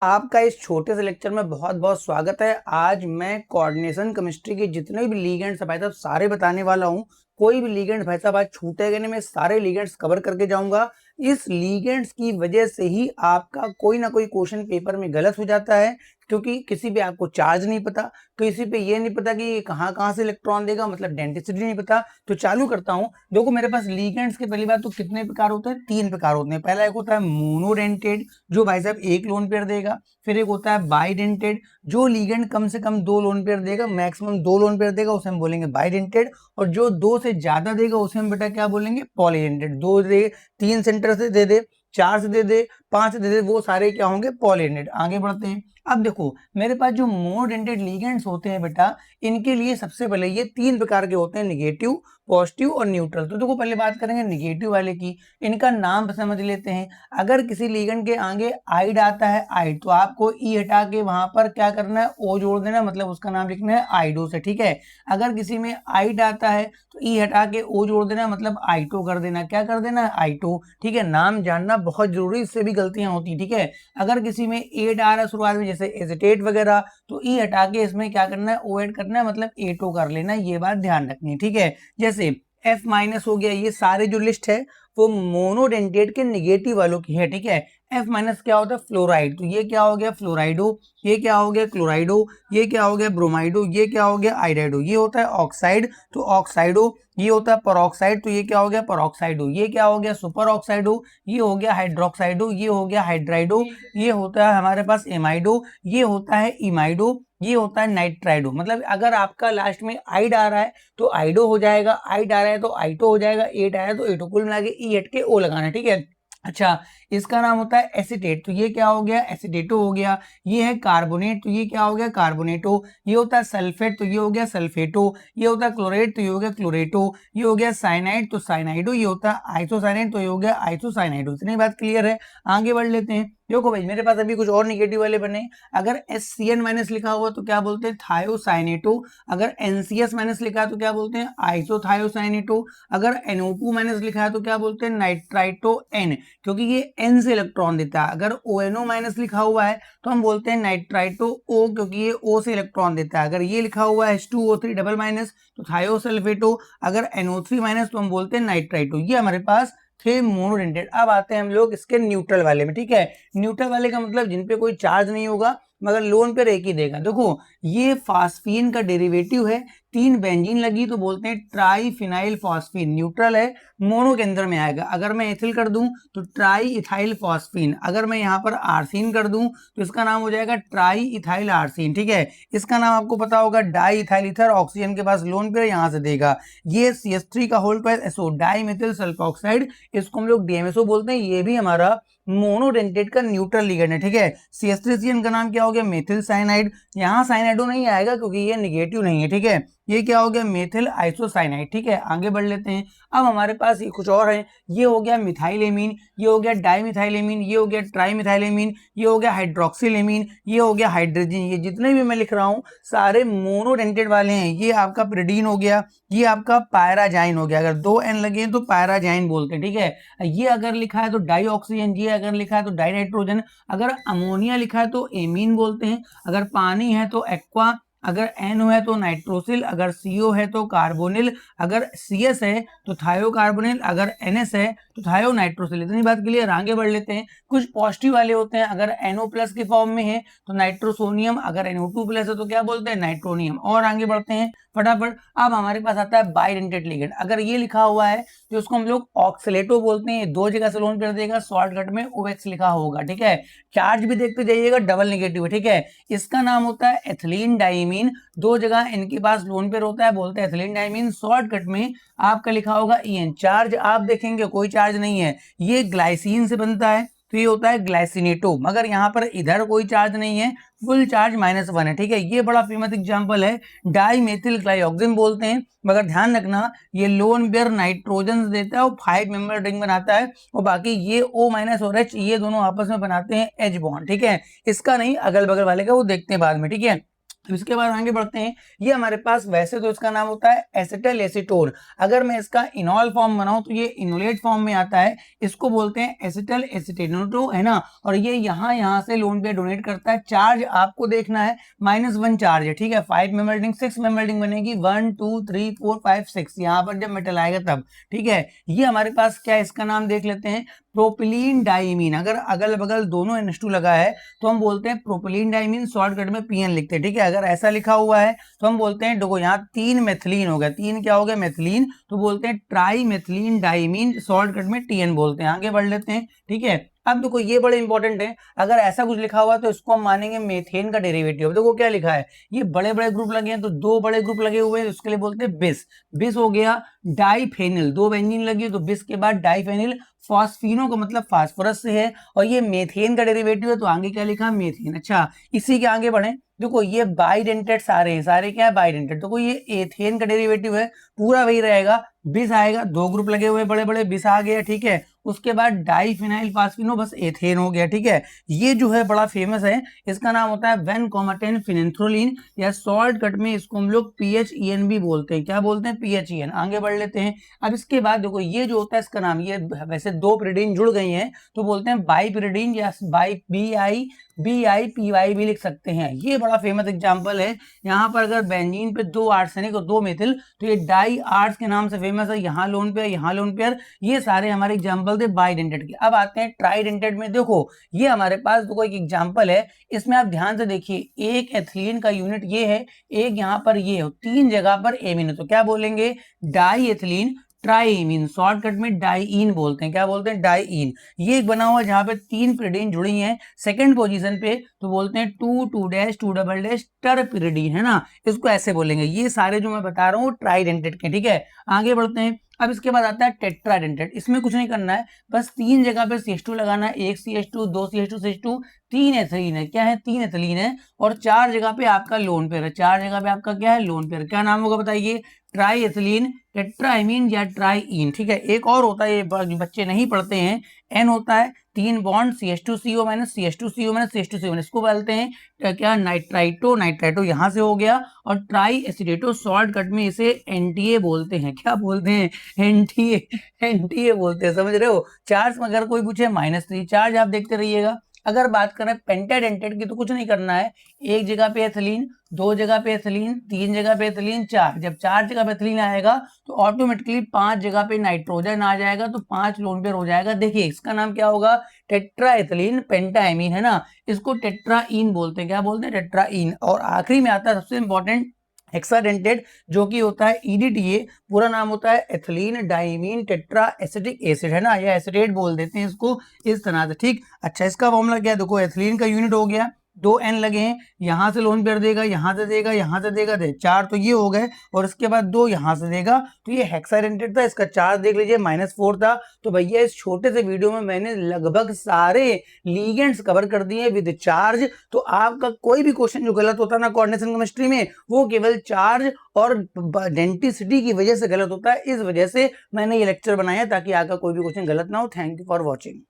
आपका इस छोटे से लेक्चर में बहुत बहुत स्वागत है। आज मैं कोऑर्डिनेशन केमिस्ट्री के जितने भी लिगेंड्स भाई साहब सारे बताने वाला हूँ। कोई भी लिगेंड भाई साहब आज छूटेगा नहीं, मैं सारे लिगेंड्स कवर करके जाऊंगा। इस लिगेंड्स की वजह से ही आपका कोई ना कोई क्वेश्चन पेपर में गलत हो जाता है, क्योंकि किसी पे आपको चार्ज नहीं पता, किसी पे ये नहीं पता कि कहाँ कहाँ से इलेक्ट्रॉन देगा, मतलब डेंसिटी नहीं पता। तो चालू करता हूँ। देखो मेरे पास लिगेंड्स के पहली बात तो कितने प्रकार होते हैं, 3 प्रकार होते हैं। पहला एक होता है मोनोडेंटेड, जो भाई साहब एक लोन पेयर देगा। फिर एक होता है बाइडेंटेड, जो लिगेंड कम से कम 2 लोन पेयर देगा, मैक्सिमम 2 लोन पेयर देगा, उसे हम बोलेंगे बाइडेंटेड। और जो 2 से ज्यादा देगा उसे हम बेटा क्या बोलेंगे, पॉलीडेंटेड। 2 दे, 3 सेंटर से दे दे, 4 से दे दे, 5 से दे दे, वो सारे क्या होंगे, पॉलीडेंटेड। आगे बढ़ते हैं। अब देखो मेरे पास जो मोनोडेंटेड लिगेंड्स होते हैं बेटा, इनके लिए सबसे पहले ये 3 प्रकार के होते हैं, निगेटिव, पॉजिटिव और न्यूट्रल। तो देखो पहले बात करेंगे निगेटिव वाले की। इनका नाम समझ लेते हैं। अगर किसी लिगेंड के आगे आइड आता है, आइड, तो आपको ई हटा के वहां पर क्या करना है, ओ जोड़ देना, मतलब उसका नाम लिखना है आइडो से। ठीक है। अगर किसी में आइड आता है तो ई हटा के ओ जोड़ देना, मतलब आइटो कर देना। क्या कर देना है, आइटो। ठीक है, नाम जानना बहुत जरूरी, इससे भी गलतियां होती है। ठीक है। अगर किसी में एड आ रहा है शुरुआत में, जैसे एजिटेट वगैरह, तो ई हटा के इसमें क्या करना है, ओ एड करना है, मतलब एटो कर लेना। ये बात ध्यान रखनी है। ठीक है। जैसे F माइनस हो गया, ये सारे जो लिस्ट है वो मोनोडेंटेट के निगेटिव वालों की है। ठीक है। F माइनस क्या होता है, फ्लोराइड, तो ये क्या हो गया, फ्लोराइडो। ये क्या हो गया, क्लोराइडो। ये क्या हो गया, ब्रोमाइडो। ये क्या हो गया, आइडाइडो। ये होता है ऑक्साइड, तो ऑक्साइडो। ये होता है परऑक्साइड, तो ये क्या हो गया, परऑक्साइडो। ये क्या हो गया, सुपर ऑक्साइडो। ये हो गया हाइड्रोक्साइडो। ये हो गया हाइड्राइडो। ये होता है हमारे पास एमाइडो। ये होता है इमाइडो। ये होता है नाइट्राइडो। मतलब अगर आपका लास्ट में आइड आ रहा है तो आइडो हो जाएगा, आइड आ रहा है तो आइटो हो जाएगा, एट आया तो एटो। कुल मिला के ई हट के ओ लगाना है। ठीक है। अच्छा, इसका नाम होता है एसीटेट, तो ये क्या हो गया, एसीटेटो हो गया। ये है कार्बोनेट, तो ये क्या हो गया, कार्बोनेटो। ये होता है सल्फेट, तो ये हो गया सल्फेटो। ये होता है क्लोरेट, तो ये हो गया क्लोरेटो। ये हो गया साइनाइड, तो साइनाइडो। ये होता है आइसोसाइनाइड, तो ये हो गया आइसोसाइनाइडो। इतनी बात क्लियर है। आगे बढ़ लेते हैं। देखो भाई मेरे पास अभी कुछ और निगेटिव वाले बने। अगर SCN माइनस लिखा हुआ तो क्या बोलते हैं, थायोसाइनेटो। अगर NCS माइनस लिखा है तो क्या बोलते हैं, आइसोथायोसाइनेटो। अगर NO2 माइनस लिखा है तो क्या बोलते हैं, नाइट्राइटो N, क्योंकि ये N से इलेक्ट्रॉन देता है। अगर ONO माइनस लिखा हुआ है तो हम बोलते हैं नाइट्राइटो O, क्योंकि ये O से इलेक्ट्रॉन देता है। अगर ये लिखा हुआ है H2O3 डबल माइनस तो थायोसल्फेटो। अगर NO3 माइनस तो हम बोलते हैं नाइट्राइटो। ये हमारे पास थे मोनोडेंटेड। अब आते हैं हम लोग इसके न्यूट्रल वाले में। ठीक है। न्यूट्रल वाले का मतलब जिन पे कोई चार्ज नहीं होगा, मगर लोन पे एक ही देगा। देखो ये फास्फीन का डेरिवेटिव है, 3 बेंजीन लगी तो बोलते हैं ट्राईफिनाइल फास्फीन, न्यूट्रल है, मोनो के अंदर में आएगा। अगर मैं एथिल कर दूं तो ट्राई इथाइल फास्फीन। अगर मैं यहाँ पर आर्सिन कर दूं तो इसका नाम हो जाएगा ट्राई इथाइल आर्सिन। ठीक है। इसका नाम आपको पता होगा डाई इथाइल ईथर, ऑक्सीजन के पास लोन पे यहाँ से देगा। ये CH3 का होल पर SO, डाई मिथिल सल्फोक्साइड, इसको हम लोग DMSO बोलते हैं। ये भी हमारा मोनोडेंटेट का न्यूट्रल लिगेंड है। ठीक है। CH3CN का नाम क्या हो गया, मेथिल साइनाइड। यहाँ साइनाइडो नहीं आएगा क्योंकि ये निगेटिव नहीं है। ठीक है। ये क्या हो गया, मेथिल आइसोसाइनाइड। ठीक है। आगे बढ़ लेते हैं। अब हमारे पास ये कुछ और है। ये हो गया मिथाइलेमीन, ये हो गया डाइमिथाइलेमीन, ये हो गया ट्राइमिथाइलेमीन, ये हो गया हाइड्रोक्सिलेमीन, ये हो गया हाइड्रोजन। ये जितने भी मैं लिख रहा हूँ सारे मोनोडेंटेड वाले हैं। ये आपका प्रिडीन हो गया, ये आपका पायराजाइन हो गया। अगर 2 N लगे तो पायराजाइन बोलते हैं। ठीक है। ये अगर लिखा है तो डाईऑक्सीजन, ये अगर लिखा है तो डाई नाइट्रोजन। अगर अमोनिया लिखा है तो एमीन बोलते हैं। अगर पानी है तो एक्वा। अगर NO है तो नाइट्रोसिल। अगर CO है तो कार्बोनिल। अगर CS है तो थायोकार्बोनिल। अगर NS है तो थायो नाइट्रोसिल। इतनी बात क्लियर। आगे बढ़ लेते हैं। कुछ पॉजिटिव वाले होते हैं। अगर NO प्लस के फॉर्म में है तो नाइट्रोसोनियम। अगर NO2 प्लस है तो क्या बोलते हैं, नाइट्रोनियम। और आगे बढ़ते हैं फटाफट। अब हमारे पास आता है बाइडेंटेड लिगेंड। अगर ये लिखा हुआ है तो उसको हम लोग ऑक्सलेटो बोलते हैं। 2 जगह से लोन कर देगा, शॉर्टकट में OX लिखा होगा। ठीक है। चार्ज भी देखते जाइएगा, डबल नेगेटिव है। ठीक है। इसका नाम होता है एथिलीन डाइमीन। 2 जगह इनके पास लोन पेयर होता है, बोलते हैं एथिलीन डाइमीन। शॉर्टकट में आपका लिखा होगा EN। चार्ज आप देखेंगे कोई चार्ज नहीं है, ये ग्लाइसिन से बनता है तो ये होता है ग्लाइसिनेटो। मगर यहाँ पर इधर कोई चार्ज नहीं है, फुल चार्ज -1 है। ठीक है। ये बड़ा फेमस एग्जांपल है, डाई मेथिल ग्लाइऑक्सिन बोलते हैं। मगर ध्यान रखना ये लोन पेयर नाइट्रोजन देता है और 5 मेंबर रिंग बनाता है, और बाकी ये O माइनस और H ये दोनों आपस में बनाते हैं H बॉन्ड। ठीक है। इसका नहीं, अगल बगल वाले का, वो देखते हैं बाद में। ठीक है। इसके बाद आगे बढ़ते हैं। ये हमारे पास वैसे तो इसका नाम होता है एसिटल एसीटोन, अगर मैं इसका इनॉल फॉर्म बनाऊं तो ये इनोलेट फॉर्म में आता है, इसको बोलते हैं एसिटल एसीटेटो, है ना। और ये यहाँ से लोन पेयर डोनेट करता है। चार्ज आपको देखना है -1 चार्ज है, ठीक है। 5 मेंबर रिंग 6 मेंबर रिंग बनेगी, 1 2 3 4 5 6, यहाँ पर जब मेटल आएगा तब, ठीक है। ये हमारे पास क्या है, इसका नाम देख लेते हैं प्रोपिलीन डाइमीन। अगर अगल बगल दोनों NH2 लगा है तो हम बोलते हैं प्रोपिलीन डाइमीन, शॉर्टकट में PN लिखते हैं, ठीक है। अगर ऐसा लिखा हुआ है तो हम बोलते हैं, देखो यहाँ 3 मेथिलीन हो गया, 3 क्या हो गया, मेथिलीन, तो बोलते हैं ट्राई मेथिलीन डाइमीन, शॉर्टकट में TN बोलते हैं। आगे बढ़ लेते हैं, ठीक है। अब देखो ये बड़े इंपॉर्टेंट है, अगर ऐसा कुछ लिखा हुआ है तो इसको हम मानेंगे मेथेन का डेरिवेटिव। देखो क्या लिखा है, ये बड़े बड़े ग्रुप लगे हैं तो 2 बड़े ग्रुप लगे हुए हैं, उसके लिए बोलते हैं बिस। बिस हो गया डाइफेनिल, 2 बेंजीन लगी तो बिस के बाद डाइफेनिल। फॉस्फिनो का मतलब फास्फोरस से है, और ये मेथेन का डेरिवेटिव है तो आगे क्या लिखा, मेथेन। अच्छा, इसी के आगे बढ़े, देखो ये बाइडेंटेड सारे हैं, सारे क्या है, बाइडेंटेड। देखो ये एथेन का डेरिवेटिव है, पूरा वही रहेगा, बिस आएगा, 2 ग्रुप लगे हुए बड़े बड़े, बिस आ गया, ठीक है। उसके बाद डाइफिनाइल फास्फिनो, बस एथेन हो गया, ठीक है। ये जो है बड़ा फेमस है, इसका नाम होता है 1,10 फिनेंथ्रोलिन, या शॉर्टकट में इसको हम लोग PHEN भी बोलते हैं। क्या बोलते हैं, PHEN। आगे बढ़ लेते हैं। अब इसके बाद देखो ये जो होता है इसका नाम, ये वैसे 2 पिरिडीन जुड़ गई हैं तो बोलते हैं बाइपिरिडीन, या BIPY भी लिख सकते हैं। ये बड़ा फेमस एग्जांपल है। यहाँ पर अगर बेंजीन पे 2 आर्सेनिक और 2 मेथिल, तो ये डाई आर्स के नाम से फेमस है। यहाँ लोन पेयर, यहाँ लोन पेयर, ये सारे हमारे एग्जांपल थे बाइडेंटेड के। अब आते हैं ट्राइडेंटेड में। देखो ये हमारे पास देखो एक एग्जांपल है, इसमें आप ध्यान से देखिए, एक एथिलीन का यूनिट ये है, एक यहाँ पर ये है, 3 जगह पर एमीन है, तो क्या बोलेंगे, डाई एथिलीन ट्राइमीन, शॉर्टकट में डाइईन बोलते हैं। क्या बोलते हैं, डाइईन। ये एक बना हुआ जहां पे 3 पिरिडीन जुड़ी हैं सेकंड पोजीशन पे, तो बोलते हैं 2 टरपिरिडीन, है ना। इसको ऐसे बोलेंगे। ये सारे जो मैं बता रहा हूँ ट्राइडेंटेड के, ठीक है। आगे बढ़ते हैं। अब इसके बाद आता है टेट्राडेंटेड। इसमें कुछ नहीं करना है, बस 3 जगह पे CH2 लगाना है, 1 CH2 2 CH2 CH2, 3 एथिलीन है, क्या है, 3 एथिलीन है, और 4 जगह पे आपका लोन पेयर है, 4 जगह पे आपका क्या है, लोन पेयर। क्या नाम होगा बताइए, ट्राई एथिलीन, टेट्राइमीन या ट्राईइन, ठीक है। एक और होता है, ये बच्चे नहीं पढ़ते हैं, N होता है, 3 bond CH2CO minus CH2CO minus CH2CO, इसको बोलते हैं क्या, नाइट्राइटो। नाइट्राइटो यहाँ से हो गया, और ट्राई एसिडेटो, शॉर्टकट में इसे NTA बोलते हैं। क्या बोलते हैं, NTA, NTA बोलते हैं, समझ रहे हो। चार्ज अगर कोई पूछे -3 चार्ज, आप देखते रहिएगा। अगर बात करें पेंटाडेंटेड की, तो कुछ नहीं करना है, एक जगह पे एथिलीन, 2 जगह पे एथिलीन, 3 जगह पे एथिलीन, 4, जब 4 जगह पे एथिलीन आएगा तो ऑटोमेटिकली 5 जगह पे नाइट्रोजन आ जाएगा, तो 5 लोन पेयर हो जाएगा। देखिए इसका नाम क्या होगा, टेट्रा एथिलीन पेंटाइमीन, है ना। इसको टेट्राईन बोलते हैं। क्या बोलते हैं, टेट्राईन। और आखिरी में आता है सबसे इंपॉर्टेंट हेक्साडेंटेड, जो कि होता है EDTA, पूरा नाम होता है ethylene diamine tetra acetic acid, है ना, या एसिटेट बोल देते हैं इसको, इस तरह से, ठीक। अच्छा, इसका फॉर्मूला क्या है, देखो एथिलीन का यूनिट हो गया, 2 N लगे हैं, यहाँ से लोन पेयर देगा, यहाँ से देगा, यहाँ से देगा, 4 तो ये हो गए, और इसके बाद 2 यहाँ से देगा, तो ये हेक्साडेंटेड था। इसका चार्ज देख लीजिए -4 था। तो भैया इस छोटे से वीडियो में मैंने लगभग सारे लीगेंड्स कवर कर दिए विद चार्ज। तो आपका कोई भी क्वेश्चन जो गलत होता है ना कोऑर्डिनेशन केमिस्ट्री में, वो केवल चार्ज और डेंटिसिटी की वजह से गलत होता है। इस वजह से मैंने ये लेक्चर बनाया ताकि आपका कोई भी क्वेश्चन गलत ना हो। Thank you for watching.